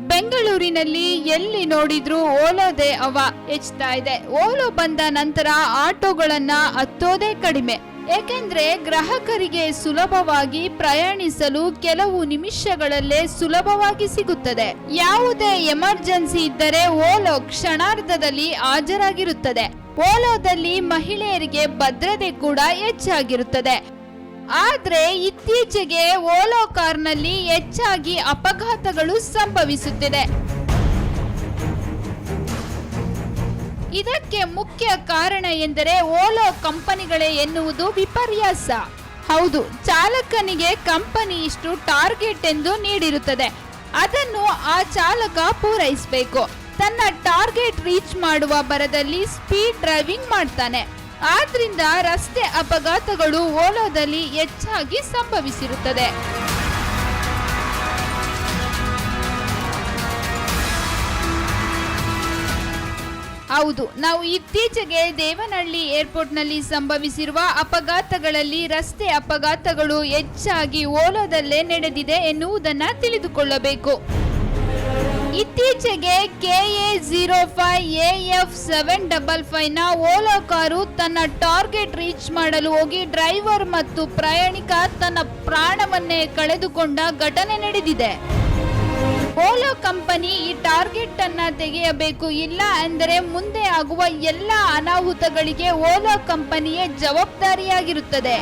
ಬೆಂಗಳೂರಿನಲ್ಲಿ ಎಲ್ಲಿ ನೋಡಿದ್ರೂ ಓಲೋದೇ ಹೆಚ್ಚುತ್ತಾ ಇದೆ. ಓಲೋ ಬಂದ ನಂತರ ಆಟೋಗಳನ್ನ ಹತ್ತೋದೇ ಕಡಿಮೆ. ಏಕೆಂದ್ರೆ ಗ್ರಾಹಕರಿಗೆ ಸುಲಭವಾಗಿ ಪ್ರಯಾಣಿಸಲು ಕೆಲವು ನಿಮಿಷಗಳಲ್ಲೇ ಸುಲಭವಾಗಿ ಸಿಗುತ್ತದೆ. ಯಾವುದೇ ಎಮರ್ಜೆನ್ಸಿ ಇದ್ದರೆ ಓಲೋ ಕ್ಷಣಾರ್ಧದಲ್ಲಿ ಹಾಜರಾಗಿರುತ್ತದೆ. ಓಲೋದಲ್ಲಿ ಮಹಿಳೆಯರಿಗೆ ಭದ್ರತೆ ಕೂಡ ಹೆಚ್ಚಾಗಿರುತ್ತದೆ. ಆದ್ರೆ ಇತ್ತೀಚೆಗೆ ಓಲೋ ಕಾರ್ನಲ್ಲಿ ಹೆಚ್ಚಾಗಿ ಅಪಘಾತಗಳು ಸಂಭವಿಸುತ್ತಿದೆ. ಇದಕ್ಕೆ ಮುಖ್ಯ ಕಾರಣ ಎಂದರೆ ಓಲೋ ಕಂಪನಿಗಳೇ ಎನ್ನುವುದು ವಿಪರ್ಯಾಸ. ಹೌದು, ಚಾಲಕನಿಗೆ ಕಂಪನಿ ಇಷ್ಟು ಟಾರ್ಗೆಟ್ ಎಂದು ನೀಡಿರುತ್ತದೆ. ಅದನ್ನು ಆ ಚಾಲಕ ಪೂರೈಸಬೇಕು. ತನ್ನ ಟಾರ್ಗೆಟ್ ರೀಚ್ ಮಾಡುವ ಭರದಲ್ಲಿ ಸ್ಪೀಡ್ ಡ್ರೈವಿಂಗ್ ಮಾಡ್ತಾನೆ. ಆದ್ರಿಂದ ರಸ್ತೆ ಅಪಘಾತಗಳು ಓಲೋದಲ್ಲಿ ಹೆಚ್ಚಾಗಿ ಸಂಭವಿಸಿರುತ್ತದೆ. ಹೌದು, ನಾವು ಇತ್ತೀಚೆಗೆ ದೇವನಹಳ್ಳಿ ಏರ್ಪೋರ್ಟ್ನಲ್ಲಿ ಸಂಭವಿಸಿರುವ ಅಪಘಾತಗಳಲ್ಲಿ ರಸ್ತೆ ಅಪಘಾತಗಳು ಹೆಚ್ಚಾಗಿ ಓಲೋದಲ್ಲೇ ನಡೆದಿದೆ ಎನ್ನುವುದನ್ನು ತಿಳಿದುಕೊಳ್ಳಬೇಕು. ಇತ್ತೀಚೆಗೆ KA05AF755 ನ ಓಲೋ ಕಾರು ತನ್ನ ಟಾರ್ಗೆಟ್ ರೀಚ್ ಮಾಡಲು ಹೋಗಿ ಡ್ರೈವರ್ ಮತ್ತು ಪ್ರಯಾಣಿಕ ತನ್ನ ಪ್ರಾಣವನ್ನೇ ಕಳೆದುಕೊಂಡ ಘಟನೆ ನಡೆದಿದೆ. ಓಲೋ ಕಂಪನಿ ಈ ಟಾರ್ಗೆಟ್ ಅನ್ನ ತೆಗೆಯಬೇಕು, ಇಲ್ಲ ಅಂದರೆ ಮುಂದೆ ಆಗುವ ಎಲ್ಲ ಅನಾಹುತಗಳಿಗೆ ಓಲೋ ಕಂಪನಿಯೇ ಜವಾಬ್ದಾರಿಯಾಗಿರುತ್ತದೆ.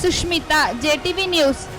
Sushmita, JTV news.